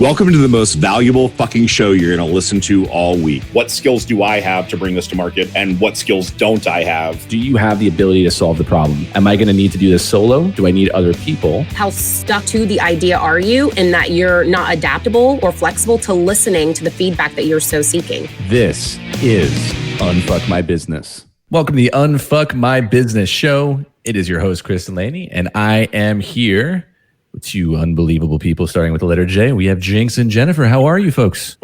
Welcome to the most valuable fucking show you're going to listen to all week. What skills do I have to bring this to market, and what skills don't I have? Do you have the ability to solve the problem? Am I going to need to do this solo? Do I need other people? How stuck to the idea are you in that you're not adaptable or flexible to listening to the feedback that you're so seeking? This is Unfuck My Business. Welcome to the Unfuck My Business show. It is your host, Chris Delaney, and I am here with two unbelievable people, starting with the letter J. We have Jinx and Jennifer. How are you folks?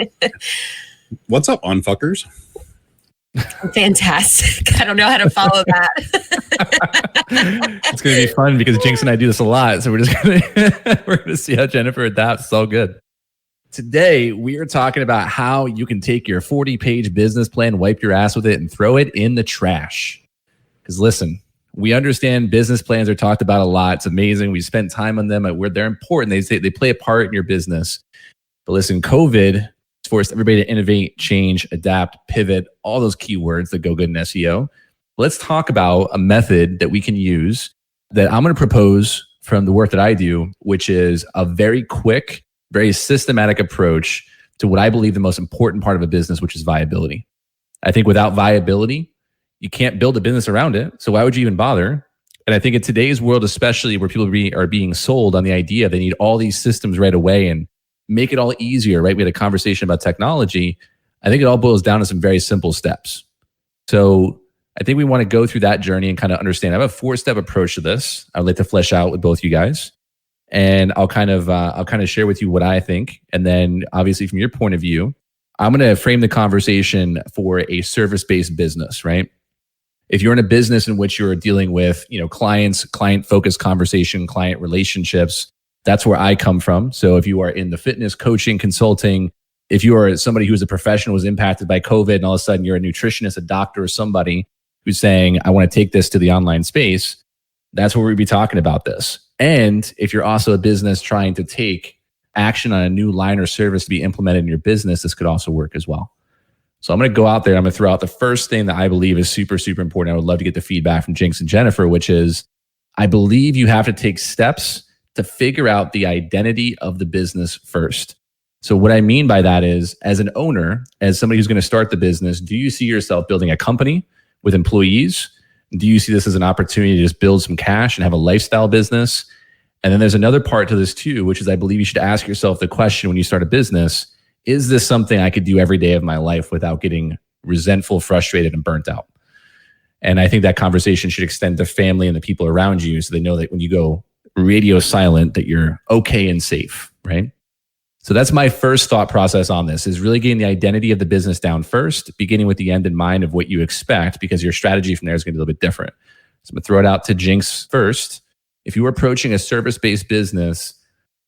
What's up, unfuckers? Fantastic. I don't know how to follow that. It's going to be fun because Jinx and I do this a lot. So we're just going to see how Jennifer adapts. It's all good. Today, we are talking about how you can take your 40-page business plan, wipe your ass with it, and throw it in the trash. Because listen, we understand business plans are talked about a lot. It's amazing. We spend time on them. They're important. They play a part in your business. But listen, COVID forced everybody to innovate, change, adapt, pivot, all those keywords that go good in SEO. Let's talk about a method that we can use that I'm going to propose from the work that I do, which is a very quick, very systematic approach to what I believe the most important part of a business, which is viability. I think without viability, you can't build a business around it. So why would you even bother? And I think in today's world, especially where people are being sold on the idea they need all these systems right away and make it all easier, right? We had a conversation about technology. I think it all boils down to some very simple steps. So I think we want to go through that journey and kind of understand. I have a 4-step approach to this. I'd like to flesh out with both you guys. And I'll kind of share with you what I think. And then obviously from your point of view, I'm going to frame the conversation for a service-based business, right? If you're in a business in which you're dealing with, clients, client-focused conversation, client relationships, that's where I come from. So if you are in the fitness, coaching, consulting, if you are somebody who's a professional who's impacted by COVID and all of a sudden you're a nutritionist, a doctor, or somebody who's saying, I want to take this to the online space, that's where we'd be talking about this. And if you're also a business trying to take action on a new line or service to be implemented in your business, this could also work as well. So I'm going to go out there. I'm going to throw out the first thing that I believe is super, super important. I would love to get the feedback from Jinx and Jennifer, which is I believe you have to take steps to figure out the identity of the business first. So what I mean by that is, as an owner, as somebody who's going to start the business, do you see yourself building a company with employees? Do you see this as an opportunity to just build some cash and have a lifestyle business? And then there's another part to this too, which is I believe you should ask yourself the question when you start a business, is this something I could do every day of my life without getting resentful, frustrated, and burnt out? And I think that conversation should extend to family and the people around you so they know that when you go radio silent, that you're okay and safe, right? So that's my first thought process on this, is really getting the identity of the business down first, beginning with the end in mind of what you expect, because your strategy from there is going to be a little bit different. So I'm going to throw it out to Jinx first. If you were approaching a service-based business,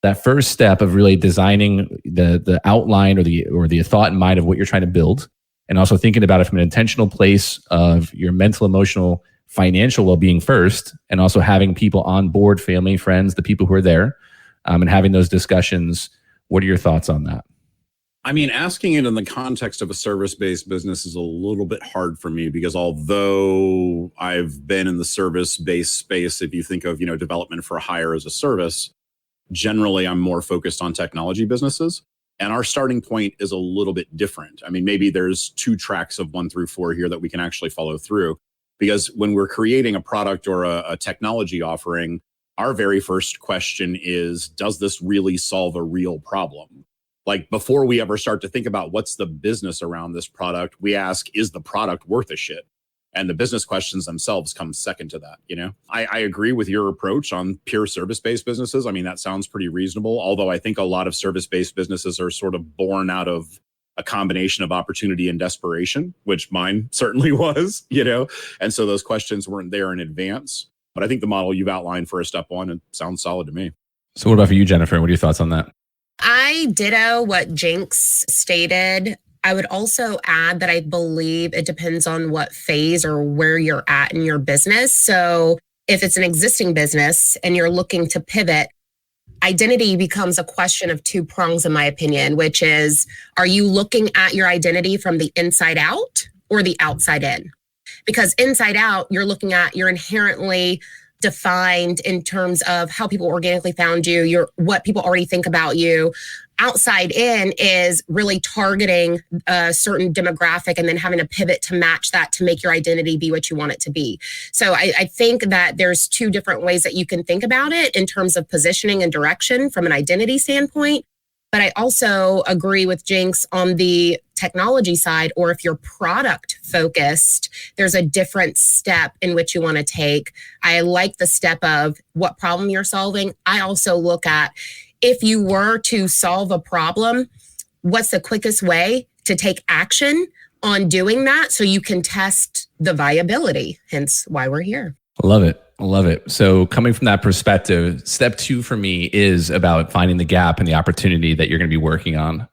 that first step of really designing the outline or the thought in mind of what you're trying to build, and also thinking about it from an intentional place of your mental, emotional, financial well-being first, and also having people on board, family, friends, the people who are there, and having those discussions. What are your thoughts on that? I mean, asking it in the context of a service-based business is a little bit hard for me because although I've been in the service-based space, if you think of, development for hire as a service, generally, I'm more focused on technology businesses, and our starting point is a little bit different. I mean, maybe there's 2 tracks of 1 through 4 here that we can actually follow through, because when we're creating a product or a technology offering, our very first question is, does this really solve a real problem? Like, before we ever start to think about what's the business around this product, we ask, is the product worth a shit? And the business questions themselves come second to that, I agree with your approach on pure service-based businesses. I mean, that sounds pretty reasonable, although I think a lot of service-based businesses are sort of born out of a combination of opportunity and desperation, which mine certainly was, and so those questions weren't there in advance. But I think the model you've outlined for a step 1, it sounds solid to me. So what about for you, Jennifer? What are your thoughts on that? I ditto what Jinx stated. I would also add that I believe it depends on what phase or where you're at in your business. So if it's an existing business and you're looking to pivot, identity becomes a question of 2 prongs, in my opinion, which is, are you looking at your identity from the inside out or the outside in? Because inside out, you're looking at, you're inherently defined in terms of how people organically found you, what people already think about you. outside in is really targeting a certain demographic and then having to pivot to match that to make your identity be what you want it to be. So I think that there's two different ways that you can think about it in terms of positioning and direction from an identity standpoint. But I also agree with Jinx on the technology side, or if you're product focused, there's a different step in which you want to take. I like the step of what problem you're solving. I also look at, if you were to solve a problem, what's the quickest way to take action on doing that so you can test the viability, hence why we're here. Love it. Love it. So coming from that perspective, step 2 for me is about finding the gap and the opportunity that you're going to be working on.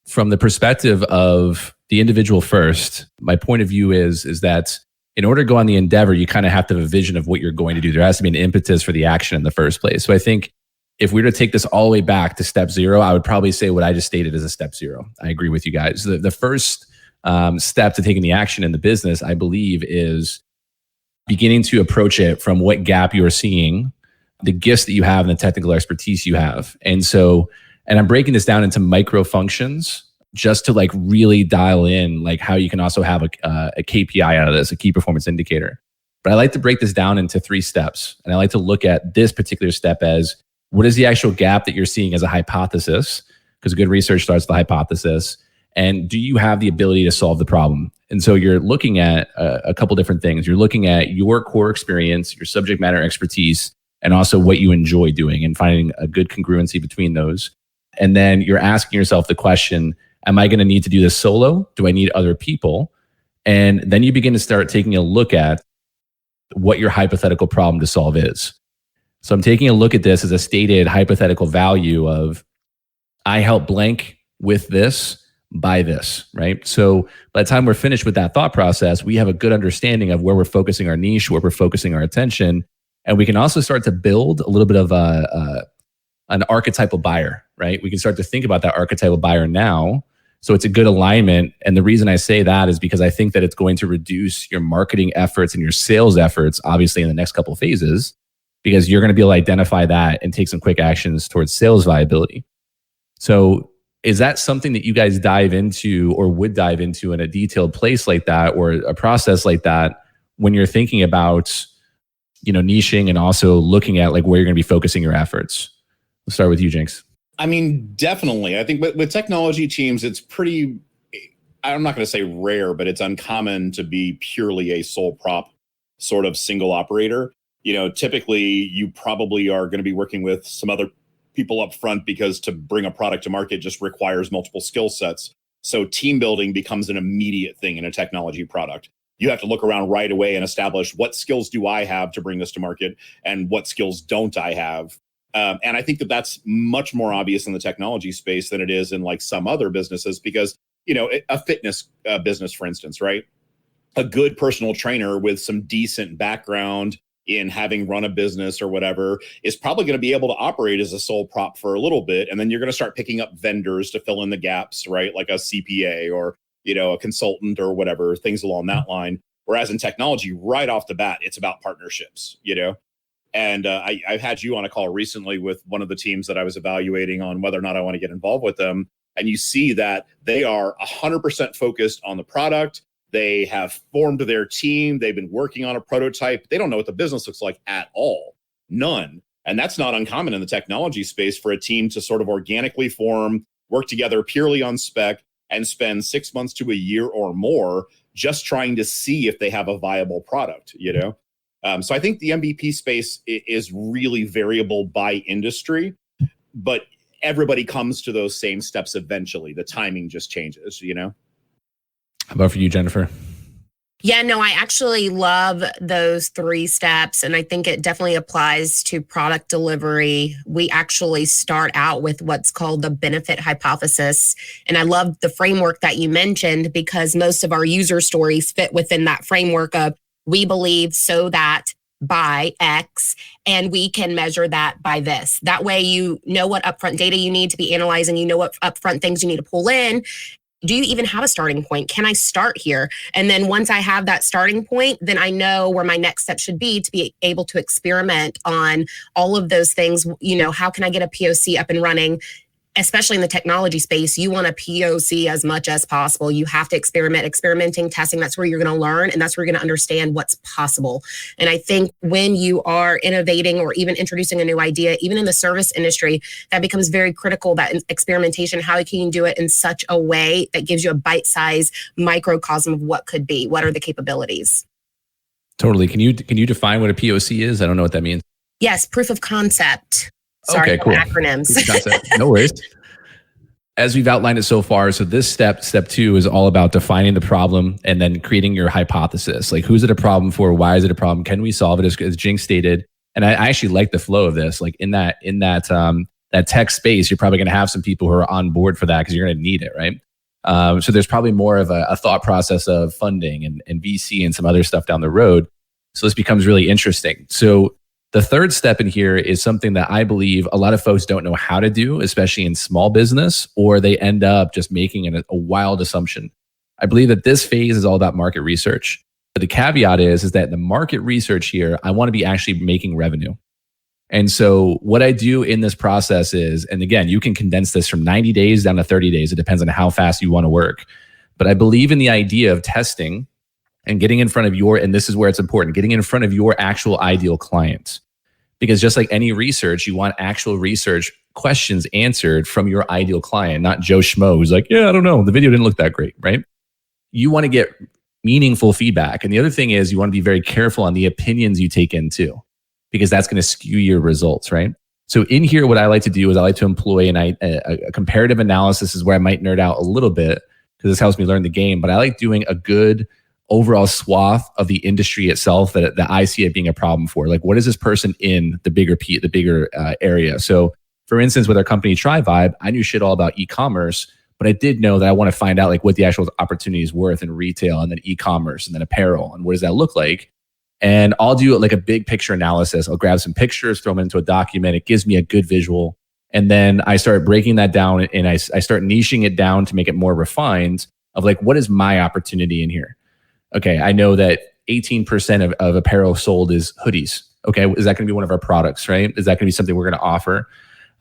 From the perspective of the individual first, my point of view is that in order to go on the endeavor, you kind of have to have a vision of what you're going to do. There has to be an impetus for the action in the first place. So I think if we were to take this all the way back to step 0, I would probably say what I just stated is a step 0. I agree with you guys. The first step to taking the action in the business, I believe, is beginning to approach it from what gap you are seeing, the gifts that you have, and the technical expertise you have. And I'm breaking this down into micro functions just to like really dial in like how you can also have a KPI out of this, a key performance indicator. But I like to break this down into 3 steps. And I like to look at this particular step as, what is the actual gap that you're seeing as a hypothesis? Because good research starts with the hypothesis. And do you have the ability to solve the problem? And so you're looking at a couple different things. You're looking at your core experience, your subject matter expertise, and also what you enjoy doing and finding a good congruency between those. And then you're asking yourself the question, am I going to need to do this solo? Do I need other people? And then you begin to start taking a look at what your hypothetical problem to solve is. So I'm taking a look at this as a stated hypothetical value of, I help blank with this by this, right? So by the time we're finished with that thought process, we have a good understanding of where we're focusing our niche, where we're focusing our attention. And we can also start to build a little bit of an archetypal buyer, right? We can start to think about that archetypal buyer now. So it's a good alignment. And the reason I say that is because I think that it's going to reduce your marketing efforts and your sales efforts, obviously in the next couple of phases, because you're going to be able to identify that and take some quick actions towards sales viability. So is that something that you guys dive into or would dive into in a detailed place like that or a process like that when you're thinking about, niching and also looking at like where you're going to be focusing your efforts? Let's start with you, Jinx. I mean, definitely. I think with technology teams, it's pretty, I'm not going to say rare, but it's uncommon to be purely a sole prop sort of single operator. Typically you probably are going to be working with some other people up front because to bring a product to market just requires multiple skill sets. So team building becomes an immediate thing in a technology product. You have to look around right away and establish what skills do I have to bring this to market and what skills don't I have. And I think that that's much more obvious in the technology space than it is in like some other businesses because, a fitness business, for instance, right? A good personal trainer with some decent background in having run a business or whatever is probably going to be able to operate as a sole prop for a little bit. And then you're going to start picking up vendors to fill in the gaps, right? Like a CPA or, a consultant or whatever, things along that line. Whereas in technology, right off the bat, it's about partnerships, And I've had you on a call recently with one of the teams that I was evaluating on whether or not I want to get involved with them. And you see that they are 100% focused on the product. They have formed their team. They've been working on a prototype. They don't know what the business looks like at all. None. And that's not uncommon in the technology space for a team to sort of organically form, work together purely on spec, and spend 6 months to a year or more just trying to see if they have a viable product, So I think the MVP space is really variable by industry, but everybody comes to those same steps eventually. The timing just changes, How about for you, Jennifer? Yeah, no, I actually love those 3 steps. And I think it definitely applies to product delivery. We actually start out with what's called the benefit hypothesis. And I love the framework that you mentioned because most of our user stories fit within that framework of we believe so that by X, and we can measure that by this. That way, you know what upfront data you need to be analyzing, you know what upfront things you need to pull in. Do you even have a starting point? Can I start here? And then once I have that starting point, then I know where my next step should be to be able to experiment on all of those things. How can I get a POC up and running? especially in the technology space, you want to POC as much as possible. You have to experimenting, testing. That's where you're going to learn, and that's where you're going to understand what's possible. And I think when you are innovating or even introducing a new idea, even in the service industry, that becomes very critical, that experimentation. How can you do it in such a way that gives you a bite-sized microcosm of what could be? What are the capabilities? Totally. Can you define what a POC is? I don't know what that means. Yes, proof of concept. Sorry, okay, cool. Acronyms. No worries. As we've outlined it so far, so this step 2, is all about defining the problem and then creating your hypothesis. Like, who's it a problem for? Why is it a problem? Can we solve it? As Jinx stated, and I actually like the flow of this. Like in that tech space, you're probably going to have some people who are on board for that because you're going to need it, right? So there's probably more of a thought process of funding and VC and some other stuff down the road. So this becomes really interesting. So the third step in here is something that I believe a lot of folks don't know how to do, especially in small business, or they end up just making a wild assumption. I believe that this phase is all about market research. But the caveat is that the market research here, I want to be actually making revenue. And so what I do in this process is, and again, you can condense this from 90 days down to 30 days. It depends on how fast you want to work. But I believe in the idea of testing and getting in front of and this is where it's important, getting in front of your actual ideal clients. Because just like any research, you want actual research questions answered from your ideal client, not Joe Schmo who's like, yeah, I don't know, the video didn't look that great, right? You want to get meaningful feedback. And the other thing is you want to be very careful on the opinions you take in too, because that's going to skew your results, right? So in here, what I like to do is I like to employ a comparative analysis, is where I might nerd out a little bit because this helps me learn the game. But I like doing a good overall swath of the industry itself that I see it being a problem for. Like, what is this person in the bigger area? So for instance, with our company TriVibe, I knew shit all about e-commerce, but I did know that I want to find out like what the actual opportunity is worth in retail, and then e-commerce, and then apparel, and what does that look like? And I'll do like a big picture analysis. I'll grab some pictures, throw them into a document. It gives me a good visual. And then I start breaking that down, and I start niching it down to make it more refined of like, what is my opportunity in here? Okay, I know that 18% of apparel sold is hoodies. Okay, is that going to be one of our products, right? Is that going to be something we're going to offer?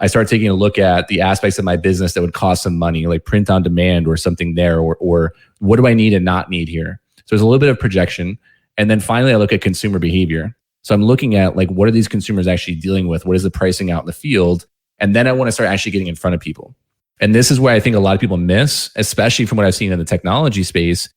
I start taking a look at the aspects of my business that would cost some money, like print on demand or something there, or what do I need and not need here? So there's a little bit of projection. And then finally, I look at consumer behavior. So I'm looking at like, what are these consumers actually dealing with? What is the pricing out in the field? And then I want to start actually getting in front of people. And this is where I think a lot of people miss, especially from what I've seen in the technology space,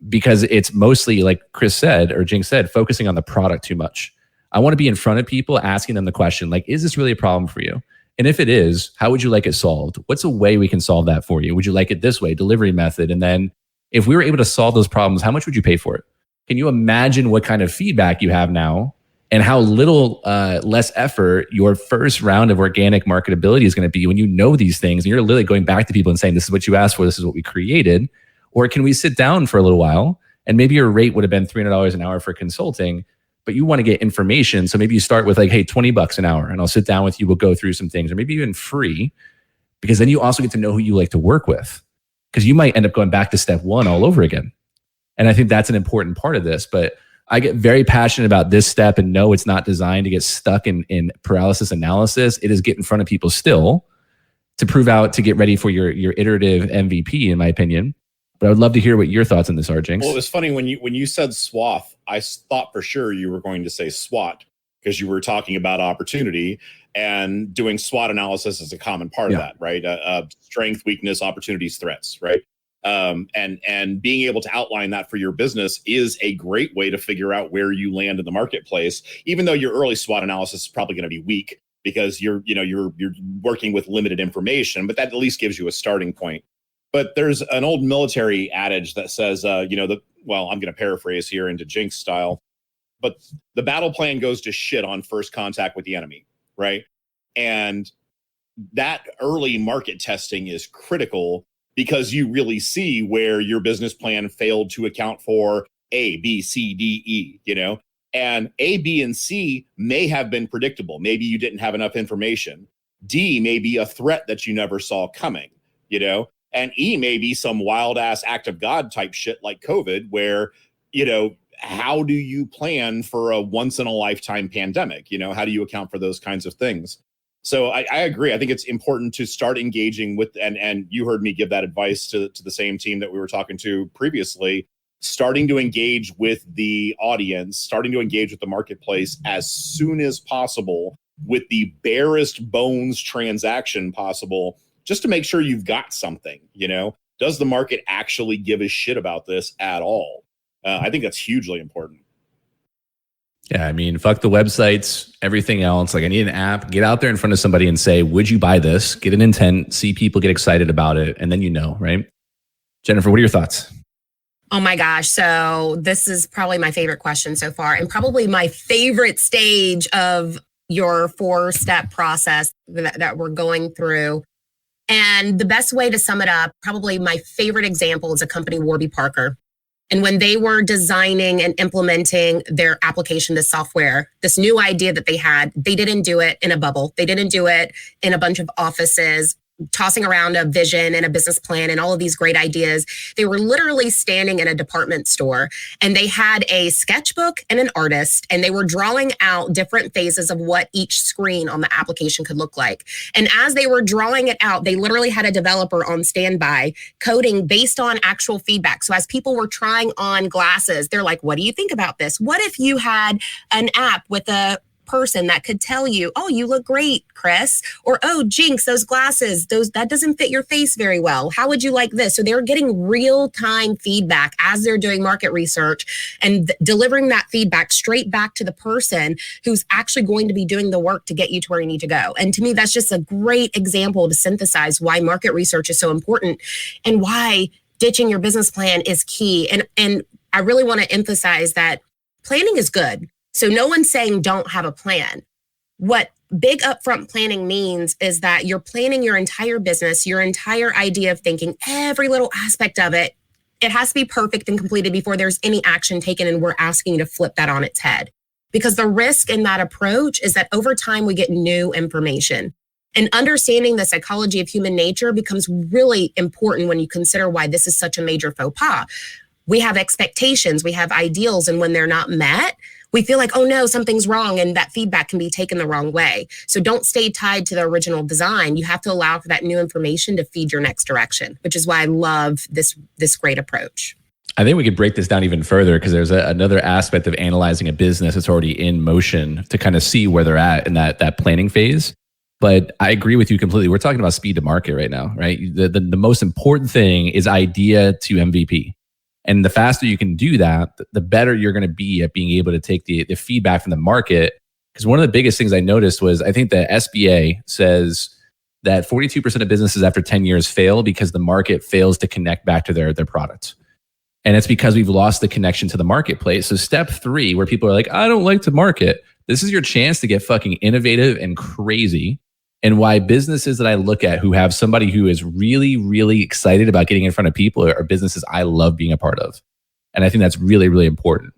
because it's mostly, like Chris said, or Jinx said, focusing on the product too much. I want to be in front of people, asking them the question, like, is this really a problem for you? And if it is, how would you like it solved? What's a way we can solve that for you? Would you like it this way, delivery method? And then if we were able to solve those problems, how much would you pay for it? Can you imagine what kind of feedback you have now and how little less effort your first round of organic marketability is going to be when you know these things and you're literally going back to people and saying, this is what you asked for, this is what we created? Or can we sit down for a little while and maybe your rate would have been $300 an hour for consulting, but you want to get information. So maybe you start with like, hey, $20 an hour and I'll sit down with you. We'll go through some things, or maybe even free, because then you also get to know who you like to work with, because you might end up going back to step one all over again. And I think that's an important part of this. But I get very passionate about this step, and no, it's not designed to get stuck in paralysis analysis. It is get in front of people still to prove out, to get ready for your iterative MVP, in my opinion. But I would love to hear what your thoughts on this are, Jinx. Well, it was funny when you said swath, I thought for sure you were going to say SWOT, because you were talking about opportunity, and doing SWOT analysis is a common part of that, right? Strength, weakness, opportunities, threats, right? And being able to outline that for your business is a great way to figure out where you land in the marketplace, even though your early SWOT analysis is probably going to be weak because you're working with limited information, but that at least gives you a starting point. But there's an old military adage that says, I'm going to paraphrase here into Jinx style, but the battle plan goes to shit on first contact with the enemy, right? And that early market testing is critical, because you really see where your business plan failed to account for A, B, C, D, E, and A, B, and C may have been predictable. Maybe you didn't have enough information. D may be a threat that you never saw coming, and E may be some wild ass act of God type shit like COVID, where, how do you plan for a once in a lifetime pandemic? How do you account for those kinds of things? So I agree. I think it's important to start engaging with, and you heard me give that advice to the same team that we were talking to previously, starting to engage with the audience, starting to engage with the marketplace as soon as possible with the barest bones transaction possible, just to make sure you've got something, does the market actually give a shit about this at all? I think that's hugely important. Yeah, I mean, fuck the websites, everything else. Like, I need an app. Get out there in front of somebody and say, would you buy this? Get an intent, see people get excited about it, and then right? Jennifer, what are your thoughts? Oh my gosh. So this is probably my favorite question so far, and probably my favorite stage of your 4-step process that we're going through. And the best way to sum it up, probably my favorite example is a company, Warby Parker. And when they were designing and implementing their application, this software, this new idea that they had, they didn't do it in a bubble. They didn't do it in a bunch of offices, tossing around a vision and a business plan and all of these great ideas. They were literally standing in a department store, and they had a sketchbook and an artist, and they were drawing out different phases of what each screen on the application could look like. And as they were drawing it out, they literally had a developer on standby coding based on actual feedback. So as people were trying on glasses, they're like, what do you think about this? What if you had an app with a person that could tell you, oh, you look great, Chris, or oh, Jinx, those glasses, that doesn't fit your face very well. How would you like this? So they're getting real-time feedback as they're doing market research and delivering that feedback straight back to the person who's actually going to be doing the work to get you to where you need to go. And to me, that's just a great example to synthesize why market research is so important and why ditching your business plan is key. And I really want to emphasize that planning is good. So no one's saying don't have a plan. What big upfront planning means is that you're planning your entire business, your entire idea of thinking, every little aspect of it. It has to be perfect and completed before there's any action taken, and we're asking you to flip that on its head. Because the risk in that approach is that over time we get new information. And understanding the psychology of human nature becomes really important when you consider why this is such a major faux pas. We have expectations, we have ideals, and when they're not met, we feel like, oh no, something's wrong, and that feedback can be taken the wrong way. So don't stay tied to the original design. You have to allow for that new information to feed your next direction, which is why I love this great approach. I think we could break this down even further, because there's another aspect of analyzing a business that's already in motion to kind of see where they're at in that planning phase. But I agree with you completely. We're talking about speed to market right now, right? The most important thing is idea to MVP. And the faster you can do that, the better you're going to be at being able to take the feedback from the market. Because one of the biggest things I noticed was, I think the SBA says that 42% of businesses after 10 years fail because the market fails to connect back to their product. And it's because we've lost the connection to the marketplace. So step 3, where people are like, I don't like to market. This is your chance to get fucking innovative and crazy. And why businesses that I look at who have somebody who is really, really excited about getting in front of people are businesses I love being a part of. And I think that's really, really important.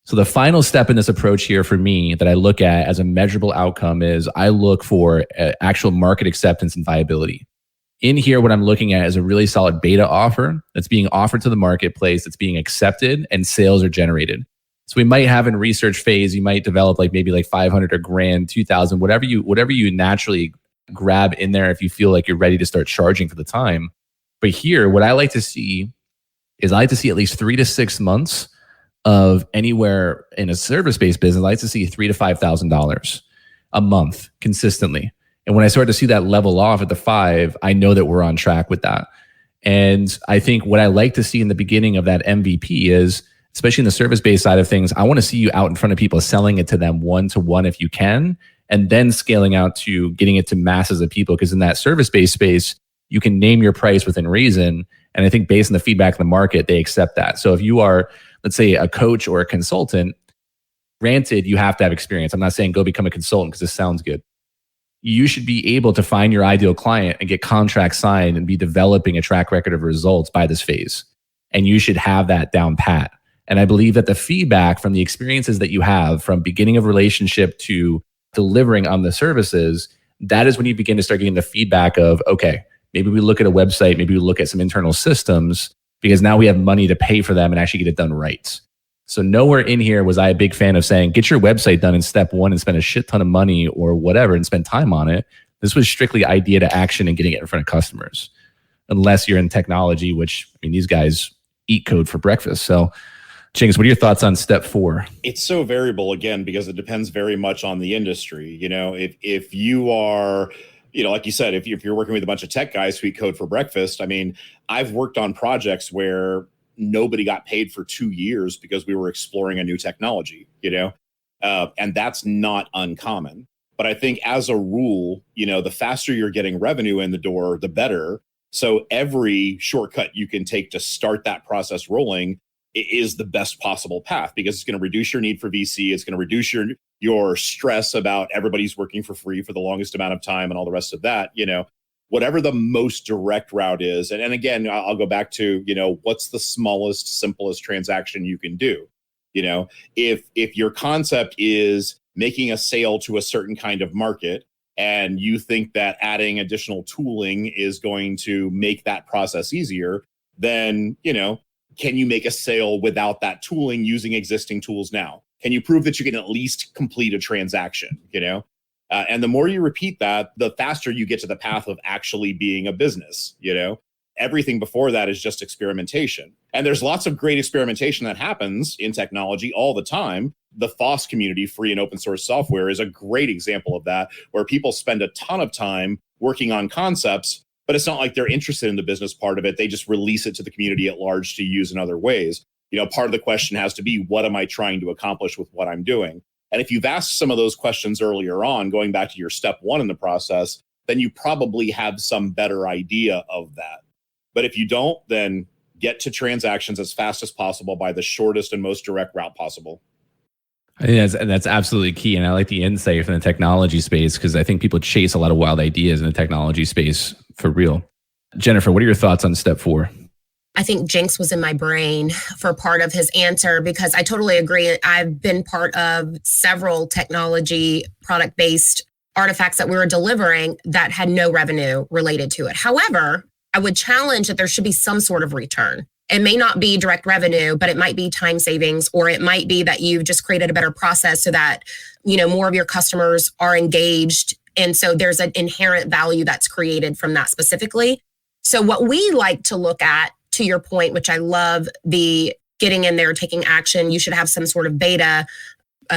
So the final step in this approach here for me that I look at as a measurable outcome is I look for actual market acceptance and viability. In here, what I'm looking at is a really solid beta offer that's being offered to the marketplace, that's being accepted, and sales are generated. So we might have in research phase, you might develop maybe 500 or grand, 2,000, whatever you naturally grab in there if you feel like you're ready to start charging for the time. But here, what I like to see is at least 3 to 6 months of anywhere in a service-based business. I like to see $3,000 to $5,000 a month consistently. And when I start to see that level off at the 5, I know that we're on track with that. And I think what I like to see in the beginning of that MVP is, especially in the service-based side of things, I want to see you out in front of people, selling it to them one-to-one if you can, and then scaling out to getting it to masses of people. Because in that service-based space, you can name your price within reason. And I think based on the feedback in the market, they accept that. So if you are, let's say, a coach or a consultant, granted, you have to have experience. I'm not saying go become a consultant because this sounds good. You should be able to find your ideal client and get contracts signed and be developing a track record of results by this phase. And you should have that down pat. And I believe that the feedback from the experiences that you have from beginning of relationship to delivering on the services, that is when you begin to start getting the feedback of, okay, maybe we look at a website, maybe we look at some internal systems, because now we have money to pay for them and actually get it done right. So nowhere in here was I a big fan of saying, get your website done in step one and spend a shit ton of money or whatever and spend time on it. This was strictly idea to action and getting it in front of customers. Unless you're in technology, which, I mean, these guys eat code for breakfast. So Jinx, what are your thoughts on step 4? It's so variable, again, because it depends very much on the industry. You know, if you are, you know, like you said, if you're working with a bunch of tech guys who eat code for breakfast, I mean, I've worked on projects where nobody got paid for 2 years because we were exploring a new technology, you know, and that's not uncommon. But I think as a rule, you know, the faster you're getting revenue in the door, the better. So every shortcut you can take to start that process rolling is the best possible path, because it's going to reduce your need for VC. It's going to reduce your stress about everybody's working for free for the longest amount of time and all the rest of that, you know. Whatever the most direct route is. And again, I'll go back to, you know, what's the smallest, simplest transaction you can do? You know, if your concept is making a sale to a certain kind of market and you think that adding additional tooling is going to make that process easier, then, you know, can you make a sale without that tooling using existing tools now? Can you prove that you can at least complete a transaction, you know? And the more you repeat that, the faster you get to the path of actually being a business, you know? Everything before that is just experimentation. And there's lots of great experimentation that happens in technology all the time. The FOSS community, free and open source software, is a great example of that, where people spend a ton of time working on concepts, but it's not like they're interested in the business part of it. They just release it to the community at large to use in other ways. You know, part of the question has to be, what am I trying to accomplish with what I'm doing? And if you've asked some of those questions earlier on, going back to your step 1 in the process, then you probably have some better idea of that. But if you don't, then get to transactions as fast as possible by the shortest and most direct route possible. I think that's absolutely key. And I like the insight from the technology space, because I think people chase a lot of wild ideas in the technology space for real. Jennifer, what are your thoughts on step 4? I think Jinx was in my brain for part of his answer, because I totally agree. I've been part of several technology product-based artifacts that we were delivering that had no revenue related to it. However, I would challenge that there should be some sort of return. It may not be direct revenue, but it might be time savings, or it might be that you've just created a better process so that, you know, more of your customers are engaged. And so there's an inherent value that's created from that specifically. So what we like to look at, to your point, which I love, the getting in there, taking action, you should have some sort of beta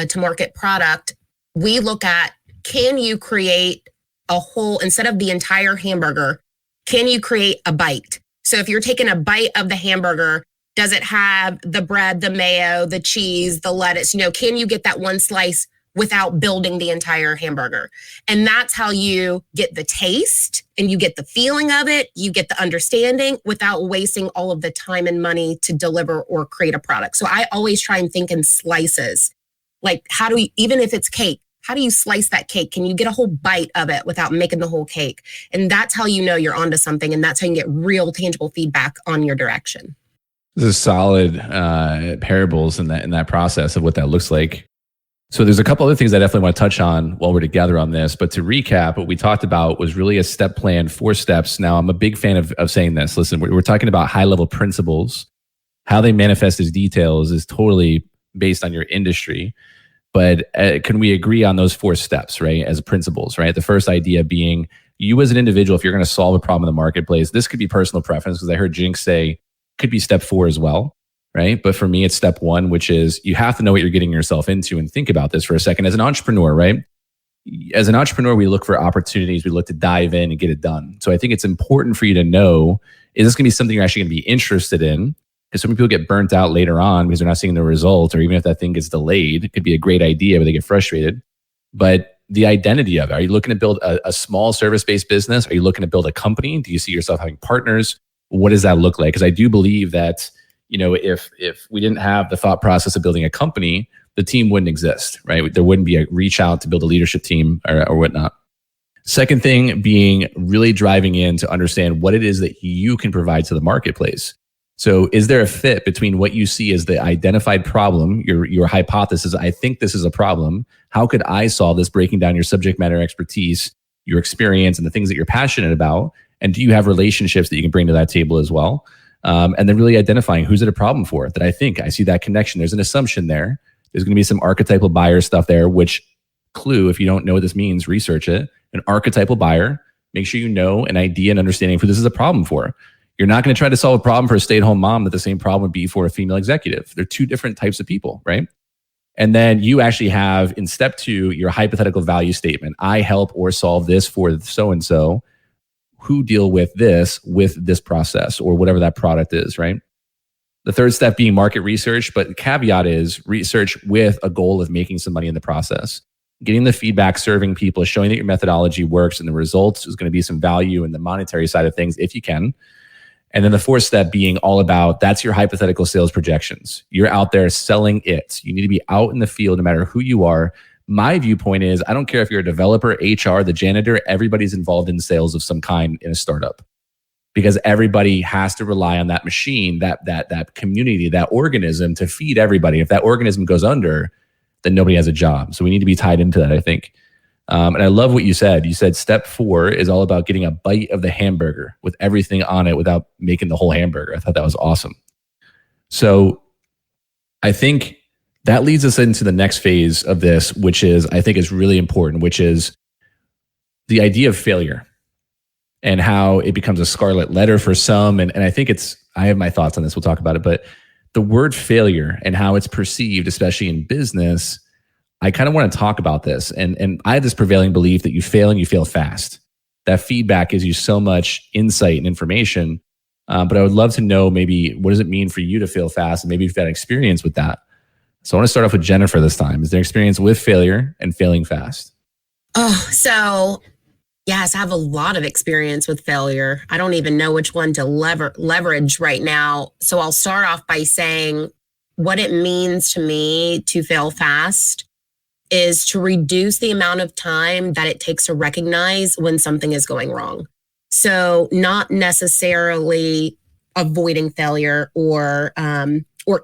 to market product. We look at, can you create a whole, instead of the entire hamburger, can you create a bite? So if you're taking a bite of the hamburger, does it have the bread, the mayo, the cheese, the lettuce? You know, can you get that one slice without building the entire hamburger? And that's how you get the taste and you get the feeling of it. You get the understanding without wasting all of the time and money to deliver or create a product. So I always try and think in slices. Like, how do we, even if it's cake, how do you slice that cake? Can you get a whole bite of it without making the whole cake? And that's how you know you're onto something. And that's how you get real tangible feedback on your direction. This is solid parables in that process of what that looks like. So there's a couple other things I definitely want to touch on while we're together on this. But to recap, what we talked about was really a step plan, 4 steps. Now, I'm a big fan of saying this. Listen, we're talking about high-level principles. How they manifest as details is totally based on your industry. But can we agree on those 4 steps, right, as principles, right? The first idea being, you as an individual, if you're going to solve a problem in the marketplace, this could be personal preference, because I heard Jinx say could be step 4 as well, right? But for me, it's step 1, which is you have to know what you're getting yourself into, and think about this for a second. As an entrepreneur, right? As an entrepreneur, we look for opportunities. We look to dive in and get it done. So I think it's important for you to know, is this going to be something you're actually going to be interested in? Because some people get burnt out later on because they're not seeing the results, or even if that thing gets delayed, it could be a great idea, but they get frustrated. But the identity of it, are you looking to build a small service-based business? Are you looking to build a company? Do you see yourself having partners? What does that look like? Because I do believe that, you know, if we didn't have the thought process of building a company, the team wouldn't exist, right? There wouldn't be a reach out to build a leadership team or whatnot. Second thing being really driving in to understand what it is that you can provide to the marketplace. So is there a fit between what you see as the identified problem, your hypothesis, I think this is a problem. How could I solve this? Breaking down your subject matter expertise, your experience, and the things that you're passionate about. And do you have relationships that you can bring to that table as well? And then really identifying who's it a problem for. That I see that connection. There's an assumption there. There's going to be some archetypal buyer stuff there, which clue, if you don't know what this means, research it. An archetypal buyer, make sure you know an idea and understanding who this is a problem for. You're not going to try to solve a problem for a stay-at-home mom that the same problem would be for a female executive. They're two different types of people, right? And then you actually have, in step 2, your hypothetical value statement. I help or solve this for so-and-so who deal with this process or whatever that product is, right? The third step being market research, but the caveat is research with a goal of making some money in the process. Getting the feedback, serving people, showing that your methodology works and the results is going to be some value in the monetary side of things if you can. And then the fourth step being all about, that's your hypothetical sales projections. You're out there selling it. You need to be out in the field no matter who you are. My viewpoint is, I don't care if you're a developer, HR, the janitor, everybody's involved in sales of some kind in a startup. Because everybody has to rely on that machine, that community, that organism to feed everybody. If that organism goes under, then nobody has a job. So we need to be tied into that, I think. And I love what you said. You said step 4 is all about getting a bite of the hamburger with everything on it without making the whole hamburger. I thought that was awesome. So I think that leads us into the next phase of this, which is, I think is really important, which is the idea of failure and how it becomes a scarlet letter for some. And I think I have my thoughts on this. We'll talk about it. But the word failure and how it's perceived, especially in business, I kind of want to talk about this. And I have this prevailing belief that you fail and you fail fast. That feedback gives you so much insight and information. But I would love to know maybe what does it mean for you to fail fast? And maybe you've got experience with that. So I want to start off with Jennifer this time. Is there experience with failure and failing fast? Oh, so yes, I have a lot of experience with failure. I don't even know which one to leverage right now. So I'll start off by saying what it means to me to fail fast is to reduce the amount of time that it takes to recognize when something is going wrong. So not necessarily avoiding failure or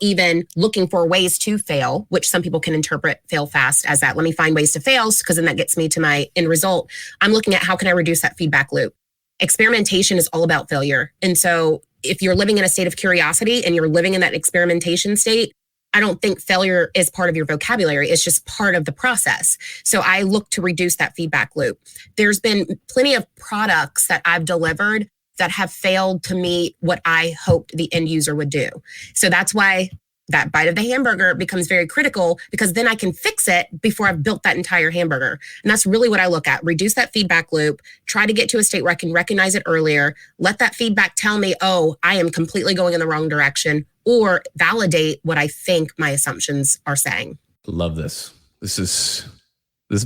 even looking for ways to fail, which some people can interpret fail fast as that. Let me find ways to fail, because then that gets me to my end result. I'm looking at how can I reduce that feedback loop. Experimentation is all about failure. And so if you're living in a state of curiosity and you're living in that experimentation state, I don't think failure is part of your vocabulary. It's just part of the process. So I look to reduce that feedback loop. There's been plenty of products that I've delivered that have failed to meet what I hoped the end user would do. So that's why that bite of the hamburger becomes very critical, because then I can fix it before I've built that entire hamburger. And that's really what I look at. Reduce that feedback loop, try to get to a state where I can recognize it earlier, let that feedback tell me, oh, I am completely going in the wrong direction, or validate what I think my assumptions are saying. Love this. This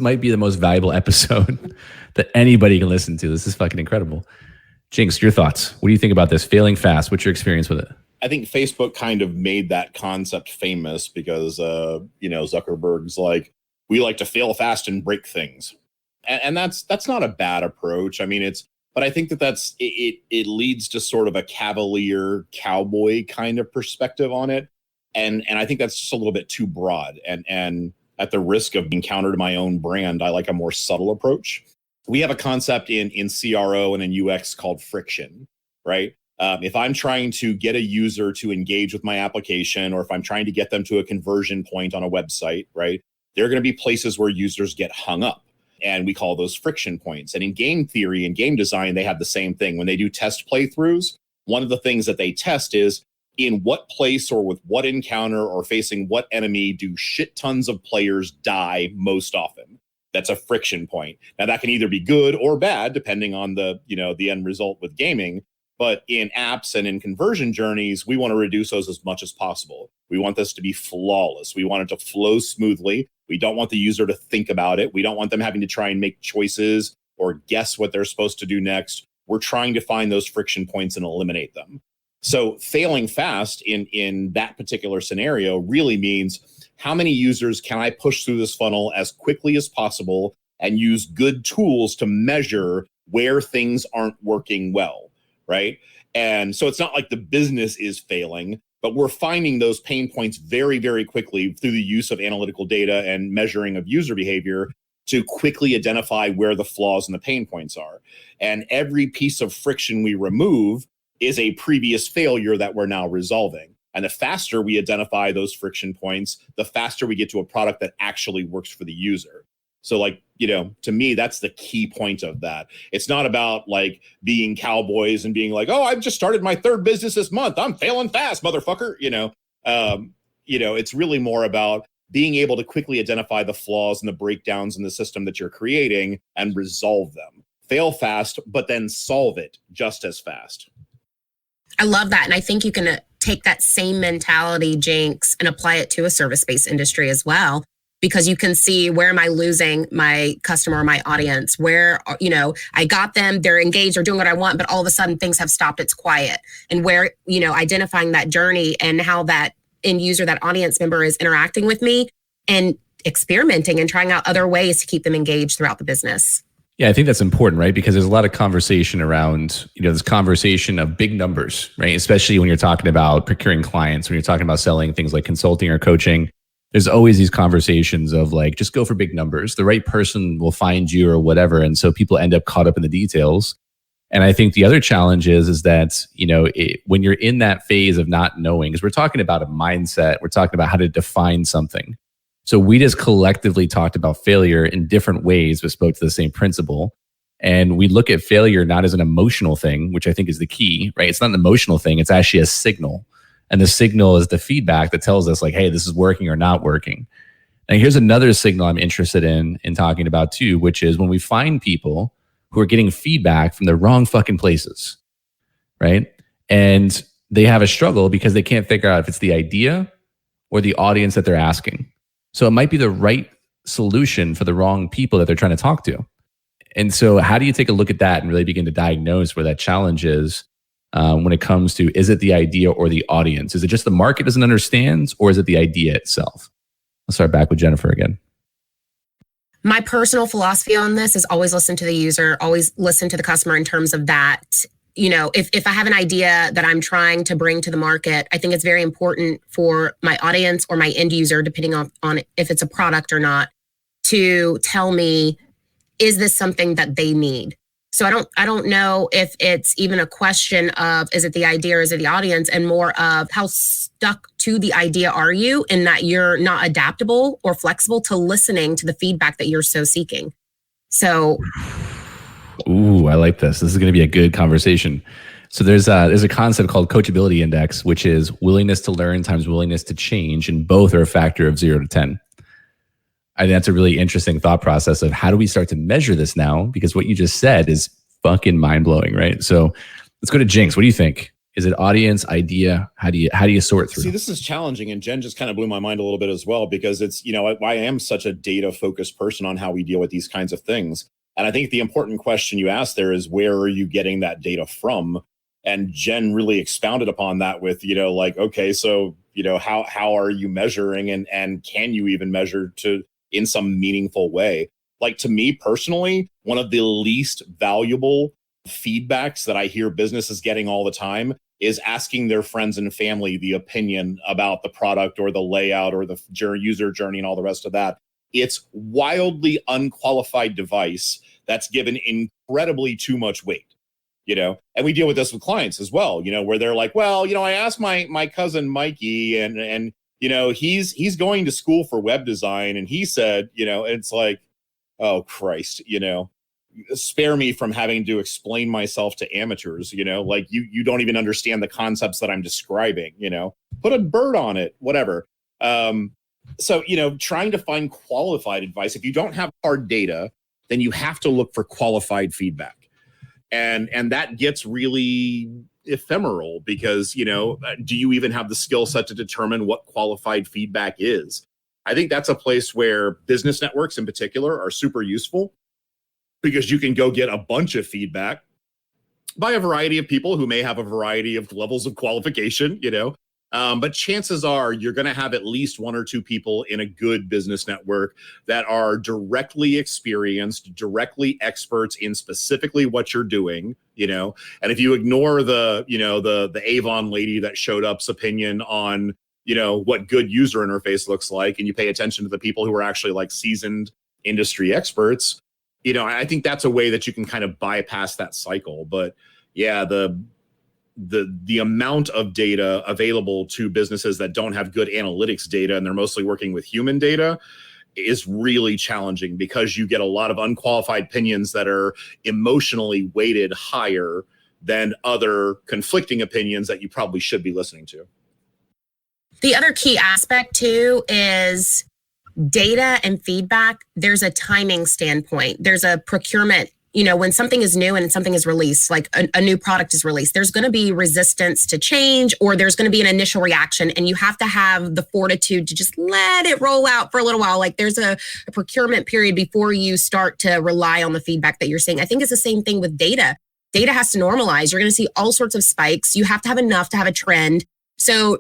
might be the most valuable episode that anybody can listen to. This is fucking incredible. Jinx, your thoughts. What do you think about this? Failing fast. What's your experience with it? I think Facebook kind of made that concept famous because, Zuckerberg's like, we like to fail fast and break things. And that's not a bad approach. I mean, but I think it leads to sort of a cavalier cowboy kind of perspective on it. And I think that's just a little bit too broad. And at the risk of being counter to my own brand, I like a more subtle approach. We have a concept in CRO and in UX called friction, right? If I'm trying to get a user to engage with my application, or if I'm trying to get them to a conversion point on a website, right, there are going to be places where users get hung up. And we call those friction points. And in game theory and game design, they have the same thing. When they do test playthroughs, one of the things that they test is in what place or with what encounter or facing what enemy do shit tons of players die most often. That's a friction point. Now that can either be good or bad, depending on the end result with gaming. But in apps and in conversion journeys, we want to reduce those as much as possible. We want this to be flawless. We want it to flow smoothly. We don't want the user to think about it. We don't want them having to try and make choices or guess what they're supposed to do next. We're trying to find those friction points and eliminate them. So failing fast in that particular scenario really means how many users can I push through this funnel as quickly as possible and use good tools to measure where things aren't working well, right? And so it's not like the business is failing, but we're finding those pain points very, very quickly through the use of analytical data and measuring of user behavior to quickly identify where the flaws and the pain points are. And every piece of friction we remove is a previous failure that we're now resolving. And the faster we identify those friction points, the faster we get to a product that actually works for the user. So like, to me, that's the key point of that. It's not about like being cowboys and being like, oh, I've just started my third business this month. I'm failing fast, motherfucker. It's really more about being able to quickly identify the flaws and the breakdowns in the system that you're creating and resolve them. Fail fast, but then solve it just as fast. I love that. And I think you can take that same mentality, Jinx, and apply it to a service-based industry as well. Because you can see, where am I losing my customer, my audience? Where, I got them, they're engaged, they're doing what I want, but all of a sudden things have stopped, it's quiet. And where, identifying that journey and how that end user, that audience member is interacting with me and experimenting and trying out other ways to keep them engaged throughout the business. Yeah, I think that's important, right? Because there's a lot of conversation around, this conversation of big numbers, right? Especially when you're talking about procuring clients, when you're talking about selling things like consulting or coaching. There's always these conversations of like, just go for big numbers. The right person will find you or whatever. And so people end up caught up in the details. And I think the other challenge is that, when you're in that phase of not knowing, because we're talking about a mindset, we're talking about how to define something. So we just collectively talked about failure in different ways, but spoke to the same principle. And we look at failure not as an emotional thing, which I think is the key, right? It's not an emotional thing. It's actually a signal. And the signal is the feedback that tells us like, hey, this is working or not working. And here's another signal I'm interested in talking about too, which is when we find people who are getting feedback from the wrong fucking places, right? And they have a struggle because they can't figure out if it's the idea or the audience that they're asking. So it might be the right solution for the wrong people that they're trying to talk to. And so how do you take a look at that and really begin to diagnose where that challenge is? When it comes to, is it the idea or the audience? Is it just the market doesn't understand, or is it the idea itself? I'll start back with Jennifer again. My personal philosophy on this is always listen to the user, always listen to the customer in terms of that. If I have an idea that I'm trying to bring to the market, I think it's very important for my audience or my end user, depending on if it's a product or not, to tell me, is this something that they need? So I don't know if it's even a question of, is it the idea or is it the audience, and more of how stuck to the idea are you, and that you're not adaptable or flexible to listening to the feedback that you're so seeking. So. Ooh, I like this. This is going to be a good conversation. So there's a concept called coachability index, which is willingness to learn times willingness to change. And both are a factor of 0 to 10. I think that's a really interesting thought process of how do we start to measure this now? Because what you just said is fucking mind blowing, right? So let's go to Jinx. What do you think? Is it audience, idea? How do you sort through? See, this is challenging, and Jen just kind of blew my mind a little bit as well, because it's, I am such a data focused person on how we deal with these kinds of things. And I think the important question you asked there is, where are you getting that data from? And Jen really expounded upon that with, okay, so, how are you measuring, and can you even measure in some meaningful way? Like, to me personally, one of the least valuable feedbacks that I hear businesses getting all the time is asking their friends and family the opinion about the product or the layout or the user journey and all the rest of that. It's wildly unqualified advice that's given incredibly too much weight, and we deal with this with clients as well, where they're like, well, I asked my cousin Mikey, and he's going to school for web design, and he said, it's like, oh Christ, spare me from having to explain myself to amateurs, like you don't even understand the concepts that I'm describing, put a bird on it, whatever. So, trying to find qualified advice, if you don't have hard data, then you have to look for qualified feedback. And that gets really ephemeral because, do you even have the skill set to determine what qualified feedback is? I think that's a place where business networks in particular are super useful, because you can go get a bunch of feedback by a variety of people who may have a variety of levels of qualification, but chances are you're going to have at least one or two people in a good business network that are directly experienced, directly experts in specifically what you're doing, and if you ignore the Avon lady that showed up's opinion on, what good user interface looks like, and you pay attention to the people who are actually like seasoned industry experts, I think that's a way that you can kind of bypass that cycle. But yeah, the amount of data available to businesses that don't have good analytics data and they're mostly working with human data is really challenging, because you get a lot of unqualified opinions that are emotionally weighted higher than other conflicting opinions that you probably should be listening to. The other key aspect too is data and feedback. There's a timing standpoint. There's a procurement. When something is new and something is released, like a new product is released, there's going to be resistance to change, or there's going to be an initial reaction, and you have to have the fortitude to just let it roll out for a little while. Like there's a procurement period before you start to rely on the feedback that you're seeing. I think it's the same thing with data. Data has to normalize. You're going to see all sorts of spikes. You have to have enough to have a trend. So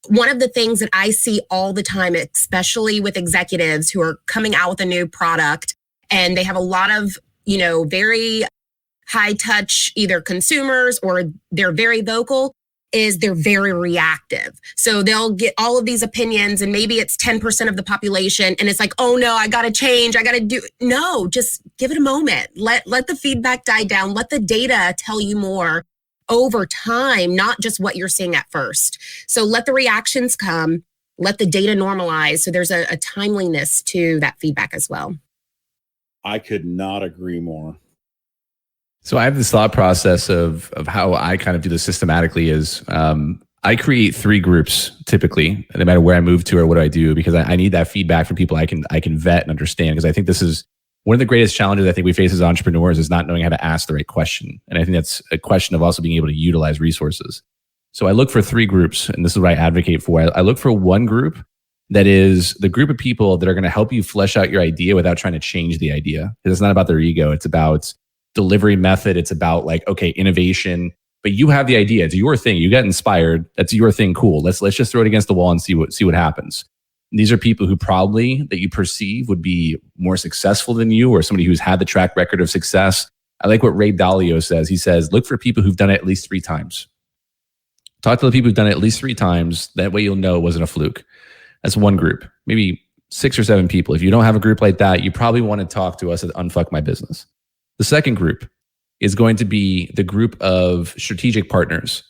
one of the things that I see all the time, especially with executives who are coming out with a new product, and they have a lot of very high touch, either consumers or they're very vocal, is they're very reactive. So they'll get all of these opinions, and maybe it's 10% of the population. And it's like, oh no, I got to change. I got to do. No, just give it a moment. Let the feedback die down. Let the data tell you more over time, not just what you're seeing at first. So let the reactions come, let the data normalize. So there's a timeliness to that feedback as well. I could not agree more. So I have this thought process of how I kind of do this systematically is I create 3 groups typically, no matter where I move to or what do I do, because I need that feedback from people I can vet and understand, because I think this is one of the greatest challenges I think we face as entrepreneurs, is not knowing how to ask the right question. And I think that's a question of also being able to utilize resources. So I look for 3 groups, and this is what I advocate for. I look for one group that is the group of people that are going to help you flesh out your idea without trying to change the idea. Because it's not about their ego. It's about delivery method. It's about innovation. But you have the idea. It's your thing. You got inspired. That's your thing. Cool. Let's just throw it against the wall and see what happens. And these are people who probably that you perceive would be more successful than you, or somebody who's had the track record of success. I like what Ray Dalio says. He says, look for people who've done it at least 3 times. Talk to the people who've done it at least 3 times. That way you'll know it wasn't a fluke. That's one group, maybe 6 or 7 people. If you don't have a group like that, you probably want to talk to us at Unfuck My Business. The second group is going to be the group of strategic partners.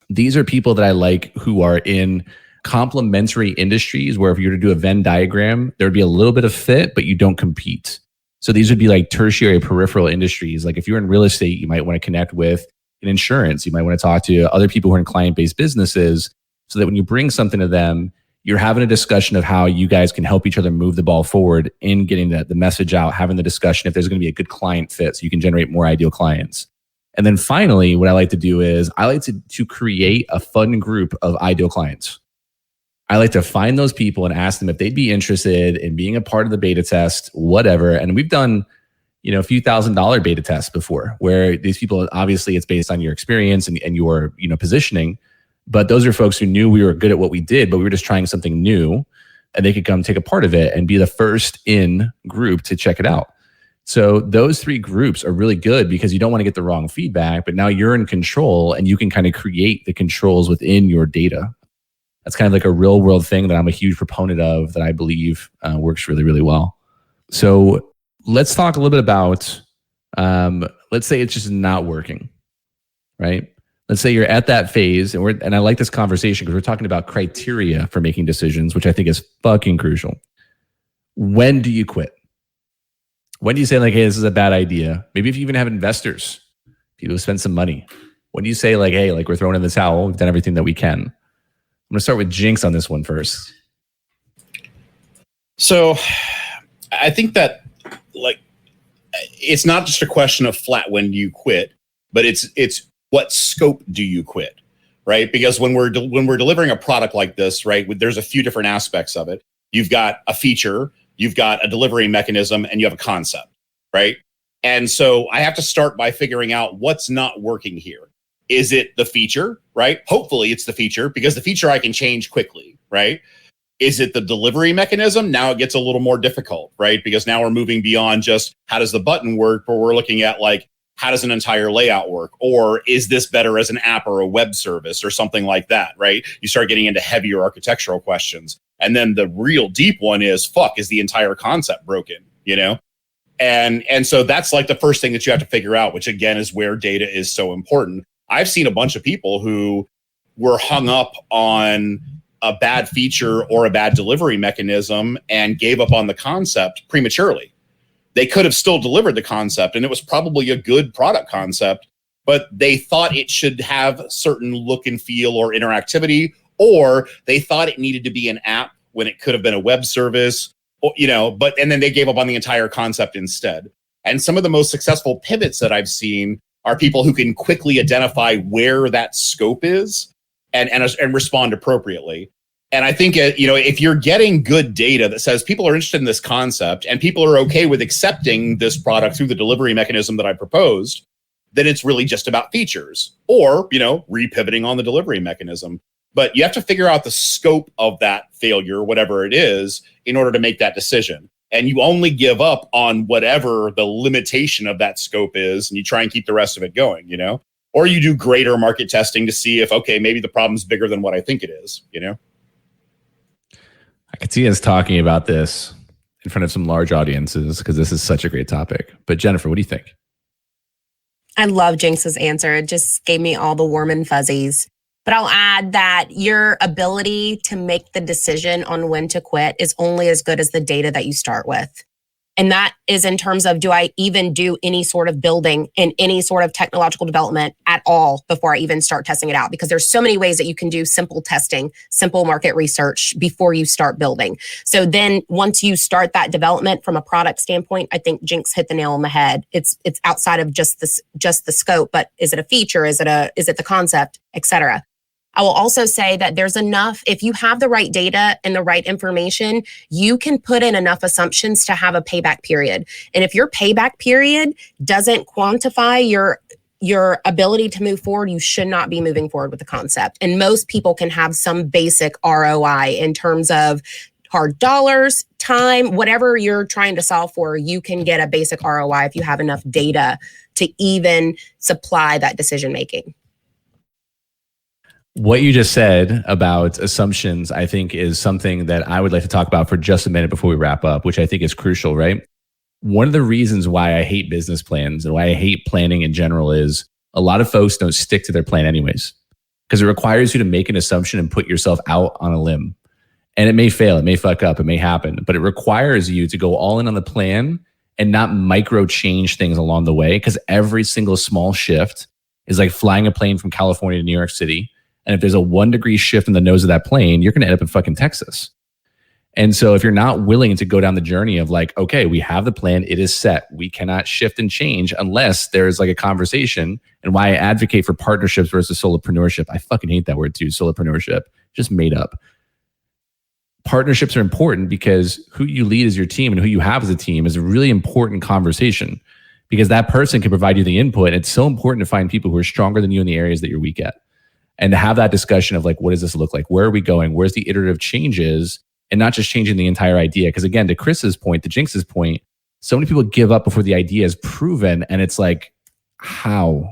These are people that I like who are in complementary industries, where if you were to do a Venn diagram, there would be a little bit of fit, but you don't compete. So these would be like tertiary peripheral industries. Like if you're in real estate, you might want to connect with in insurance. You might want to talk to other people who are in client-based businesses, so that when you bring something to them, you're having a discussion of how you guys can help each other move the ball forward in getting the message out, having the discussion if there's going to be a good client fit so you can generate more ideal clients. And then finally, what I like to do is I like to create a fun group of ideal clients. I like to find those people and ask them if they'd be interested in being a part of the beta test, whatever. And we've done, a few $1,000 beta tests before, where these people, obviously it's based on your experience and your, positioning. But those are folks who knew we were good at what we did, but we were just trying something new, and they could come take a part of it and be the first in group to check it out. So those 3 groups are really good, because you don't want to get the wrong feedback, but now you're in control and you can kind of create the controls within your data. That's kind of like a real world thing that I'm a huge proponent of, that I believe works really, really well. So let's talk a little bit about, let's say it's just not working, right? Let's say you're at that phase, and I like this conversation because we're talking about criteria for making decisions, which I think is fucking crucial. When do you quit? When do you say hey, this is a bad idea? Maybe if you even have investors, people who spend some money. When do you say hey, we're throwing in the towel, we've done everything that we can? I'm going to start with Jinx on this one first. So I think that it's not just a question of flat when you quit, but it's what scope do you quit, right? Because when we're delivering a product like this, right, there's a few different aspects of it. You've got a feature, you've got a delivery mechanism, and you have a concept, right? And so I have to start by figuring out what's not working here. Is it the feature, right? Hopefully it's the feature, because the feature I can change quickly, right? Is it the delivery mechanism? Now it gets a little more difficult, right? Because now we're moving beyond just how does the button work, but we're looking at how does an entire layout work? Or is this better as an app or a web service or something like that, right? You start getting into heavier architectural questions. And then the real deep one is, is the entire concept broken, And so that's the first thing that you have to figure out, which again is where data is so important. I've seen a bunch of people who were hung up on a bad feature or a bad delivery mechanism and gave up on the concept prematurely. They could have still delivered the concept, and it was probably a good product concept, but they thought it should have certain look and feel or interactivity, or they thought it needed to be an app when it could have been a web service, or, and then they gave up on the entire concept instead. And some of the most successful pivots that I've seen are people who can quickly identify where that scope is and respond appropriately. And I think, if you're getting good data that says people are interested in this concept and people are okay with accepting this product through the delivery mechanism that I proposed, then it's really just about features or, repivoting on the delivery mechanism. But you have to figure out the scope of that failure, whatever it is, in order to make that decision. And you only give up on whatever the limitation of that scope is, and you try and keep the rest of it going, Or you do greater market testing to see if, okay, maybe the problem's bigger than what I think it is, I could see us talking about this in front of some large audiences because this is such a great topic. But Jennifer, what do you think? I love Jinx's answer. It just gave me all the warm and fuzzies. But I'll add that your ability to make the decision on when to quit is only as good as the data that you start with. And that is in terms of, do I even do any sort of building in any sort of technological development at all before I even start testing it out? Because there's so many ways that you can do simple testing, simple market research before you start building. So then once you start that development from a product standpoint, I think Jinx hit the nail on the head. It's outside of just the scope, but is it a feature? Is it the concept, et cetera? I will also say that there's enough, if you have the right data and the right information, you can put in enough assumptions to have a payback period. And if your payback period doesn't quantify your ability to move forward, you should not be moving forward with the concept. And most people can have some basic ROI in terms of hard dollars, time, whatever you're trying to solve for, you can get a basic ROI if you have enough data to even supply that decision making. What you just said about assumptions, I think, is something that I would like to talk about for just a minute before we wrap up, which I think is crucial, right? One of the reasons why I hate business plans and why I hate planning in general is a lot of folks don't stick to their plan anyways, because it requires you to make an assumption and put yourself out on a limb. And it may fail, it may fuck up, it may happen, but it requires you to go all in on the plan and not micro change things along the way, because every single small shift is like flying a plane from California to New York City. And if there's a 1 degree shift in the nose of that plane, you're going to end up in fucking Texas. And so if you're not willing to go down the journey of like, okay, we have the plan, it is set, we cannot shift and change unless there's like a conversation. And why I advocate for partnerships versus solopreneurship. I fucking hate that word too, solopreneurship, just made up. Partnerships are important because who you lead as your team and who you have as a team is a really important conversation, because that person can provide you the input. And it's so important to find people who are stronger than you in the areas that you're weak at. And to have that discussion of like, what does this look like? Where are we going? Where's the iterative changes? And not just changing the entire idea. Because again, to Chris's point, to Jinx's point, so many people give up before the idea is proven. And it's like, how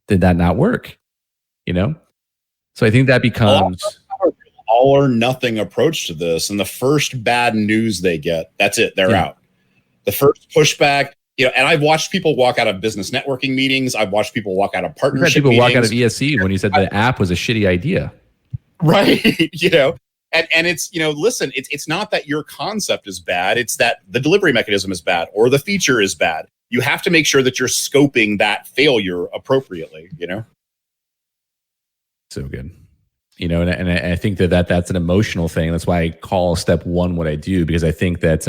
did that not work? So I think that becomes all or nothing approach to this. And the first bad news they get, that's it. They're out. The first pushback, and I've watched people walk out of business networking meetings. I've watched people walk out of partnership meetings. Walk out of ESC when you said the app was a shitty idea. Right. And it's, listen, it's not that your concept is bad. It's that the delivery mechanism is bad or the feature is bad. You have to make sure that you're scoping that failure appropriately, So good. And I think that's an emotional thing. That's why I call step one what I do, because I think that,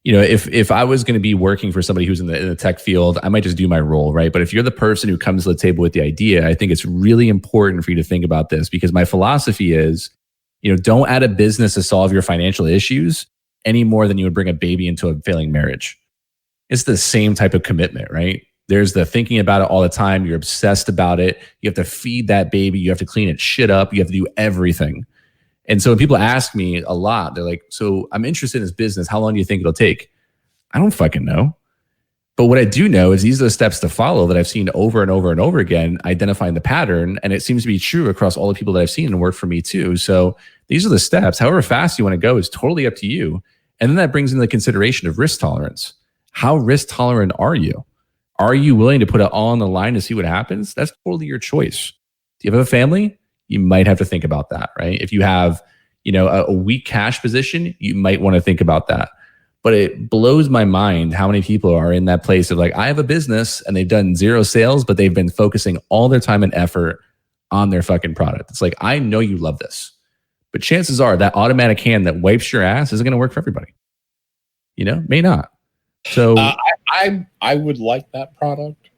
if I was going to be working for somebody who's in the tech field, I might just do my role, right? But if you're the person who comes to the table with the idea, I think it's really important for you to think about this, because my philosophy is, don't add a business to solve your financial issues any more than you would bring a baby into a failing marriage. It's the same type of commitment, right? There's the thinking about it all the time. You're obsessed about it. You have to feed that baby. You have to clean it shit up. You have to do everything. And so when people ask me a lot, they're like, so I'm interested in this business. How long do you think it'll take? I don't fucking know. But what I do know is these are the steps to follow that I've seen over and over and over again, identifying the pattern. And it seems to be true across all the people that I've seen and worked for me too. So these are the steps. However fast you want to go is totally up to you. And then that brings in the consideration of risk tolerance. How risk tolerant are you? Are you willing to put it all on the line to see what happens? That's totally your choice. Do you have a family? You might have to think about that, right? If you have, a weak cash position, you might want to think about that. But it blows my mind how many people are in that place of like, I have a business and they've done 0 sales, but they've been focusing all their time and effort on their fucking product. It's like, I know you love this, but chances are that automatic hand that wipes your ass isn't going to work for everybody. May not. So I would like that product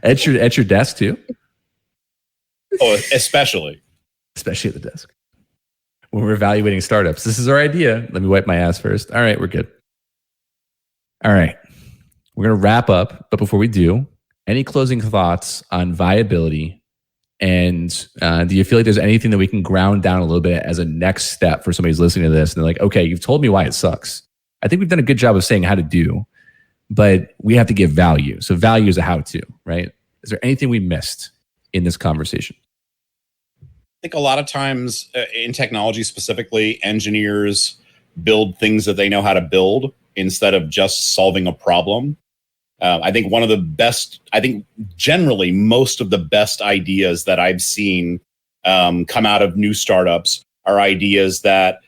at your desk too. Oh, especially at the desk. When we're evaluating startups, this is our idea. Let me wipe my ass first. All right, we're good. All right, we're going to wrap up. But before we do, any closing thoughts on viability? And do you feel like there's anything that we can ground down a little bit as a next step for somebody who's listening to this? And they're like, okay, you've told me why it sucks. I think we've done a good job of saying how to do, but we have to give value. So value is a how-to, right? Is there anything we missed in this conversation? I think a lot of times in technology specifically, engineers build things that they know how to build instead of just solving a problem. I think generally most of the best ideas that I've seen come out of new startups are ideas that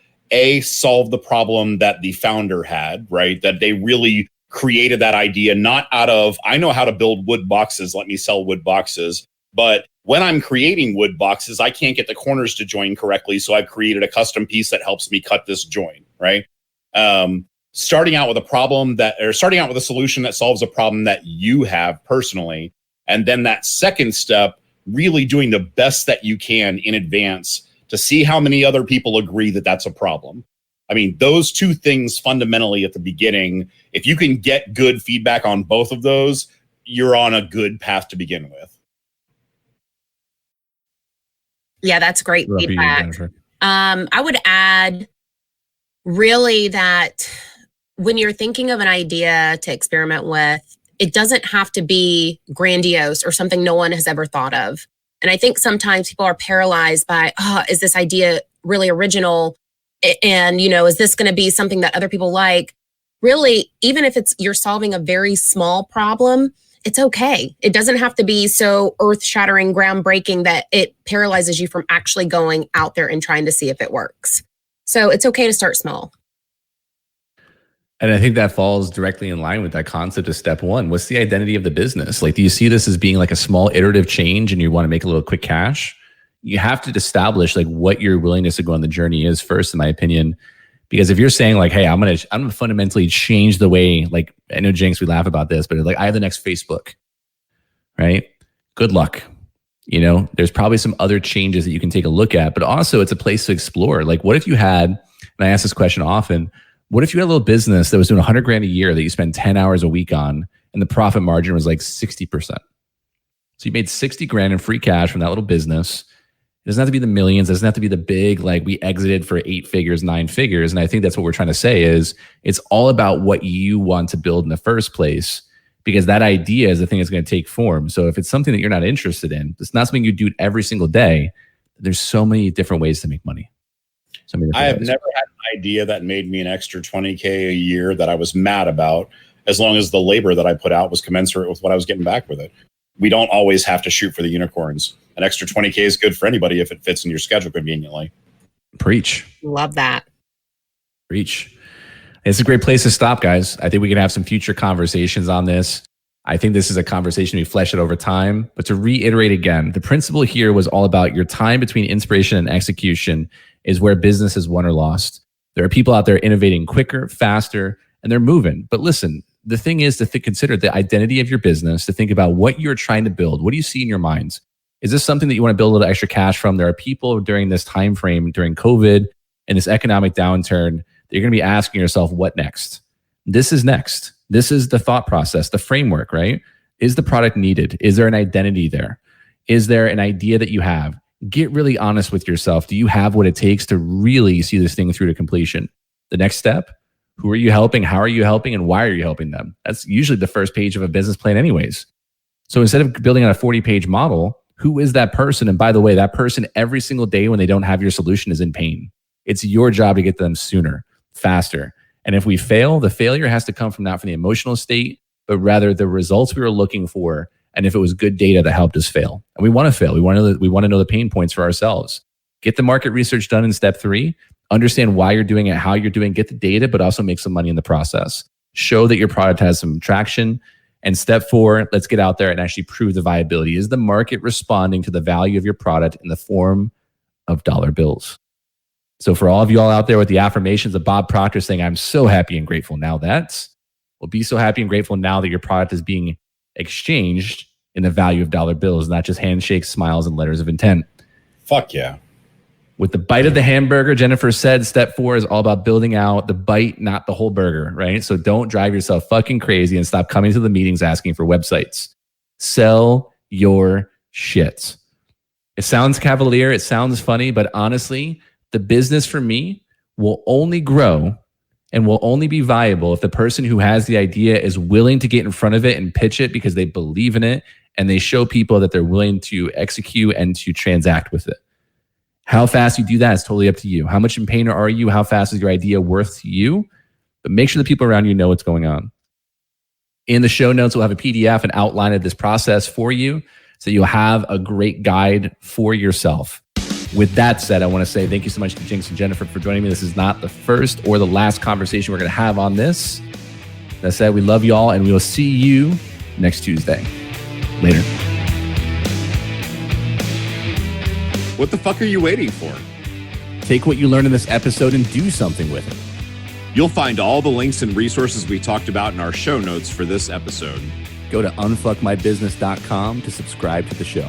solve the problem that the founder had, right? That they really created that idea, not out of, I know how to build wood boxes, let me sell wood boxes. But when I'm creating wood boxes, I can't get the corners to join correctly. So I've created a custom piece that helps me cut this join, right? Starting out with a solution that solves a problem that you have personally. And then that second step, really doing the best that you can in advance to see how many other people agree that that's a problem. I mean, those two things fundamentally at the beginning, if you can get good feedback on both of those, you're on a good path to begin with. Yeah, that's great feedback. I would add really that when you're thinking of an idea to experiment with, it doesn't have to be grandiose or something no one has ever thought of. And I think sometimes people are paralyzed by, is this idea really original? And, is this going to be something that other people like? Really, even if you're solving a very small problem, it's okay. It doesn't have to be so earth-shattering, groundbreaking that it paralyzes you from actually going out there and trying to see if it works. So it's okay to start small. And I think that falls directly in line with that concept of step one. What's the identity of the business? Like, do you see this as being like a small iterative change and you want to make a little quick cash? You have to establish like what your willingness to go on the journey is first, in my opinion. Because if you're saying like, hey, I'm gonna fundamentally change the way, like, I know Jinx, we laugh about this, but like, I have the next Facebook, right? Good luck. There's probably some other changes that you can take a look at, but also it's a place to explore. Like, what if you had, and I ask this question often, what if you had a little business that was doing $100,000 a year that you spend 10 hours a week on, and the profit margin was like 60%? So you made $60,000 in free cash from that little business. It doesn't have to be the millions. It doesn't have to be the big, like, we exited for 8 figures, 9 figures. And I think that's what we're trying to say is it's all about what you want to build in the first place, because that idea is the thing that's going to take form. So if it's something that you're not interested in, it's not something you do every single day. There's so many different ways to make money. I have never had an idea that made me an extra $20,000 a year that I was mad about, as long as the labor that I put out was commensurate with what I was getting back with it. We don't always have to shoot for the unicorns. An extra $20,000 is good for anybody if it fits in your schedule conveniently. Preach. Love that. Preach. It's a great place to stop, guys. I think we can have some future conversations on this. I think this is a conversation we flesh it over time. But to reiterate again, the principle here was all about your time between inspiration and execution is where business is won or lost. There are people out there innovating quicker, faster, and they're moving. But listen, the thing is to consider the identity of your business, to think about what you're trying to build. What do you see in your minds? Is this something that you want to build a little extra cash from? There are people during this time frame, during COVID and this economic downturn, that you're going to be asking yourself, what next? This is next. This is the thought process, the framework, right? Is the product needed? Is there an identity there? Is there an idea that you have? Get really honest with yourself. Do you have what it takes to really see this thing through to completion? The next step, who are you helping? How are you helping? And why are you helping them? That's usually the first page of a business plan anyways. So instead of building on a 40-page model, who is that person? And by the way, that person every single day when they don't have your solution is in pain. It's your job to get them sooner, faster. And if we fail, the failure has to come from the emotional state but rather the results we were looking for, and if it was good data that helped us fail. And we want to fail. We want to know the pain points for ourselves. Get the market research done in step 3. Understand why you're doing it, how you're doing, get the data, but also make some money in the process. Show that your product has some traction. And step 4, let's get out there and actually prove the viability. Is the market responding to the value of your product in the form of dollar bills? So for all of you all out there with the affirmations of Bob Proctor saying, I'm so happy and grateful now that, well, be so happy and grateful now that your product is being exchanged in the value of dollar bills, not just handshakes, smiles, and letters of intent. Fuck yeah. With the bite of the hamburger, Jennifer said, step 4 is all about building out the bite, not the whole burger, right? So don't drive yourself fucking crazy and stop coming to the meetings asking for websites. Sell your shit. It sounds cavalier, it sounds funny, but honestly, the business for me will only grow and will only be viable if the person who has the idea is willing to get in front of it and pitch it because they believe in it and they show people that they're willing to execute and to transact with it. How fast you do that is totally up to you. How much in pain are you? How fast is your idea worth to you? But make sure the people around you know what's going on. In the show notes, we'll have a PDF and outline of this process for you so you'll have a great guide for yourself. With that said, I want to say thank you so much to Jinx and Jennifer for joining me. This is not the first or the last conversation we're going to have on this. That said, we love you all, and we will see you next Tuesday. Later. What the fuck are you waiting for? Take what you learned in this episode and do something with it. You'll find all the links and resources we talked about in our show notes for this episode. Go to unfuckmybusiness.com to subscribe to the show.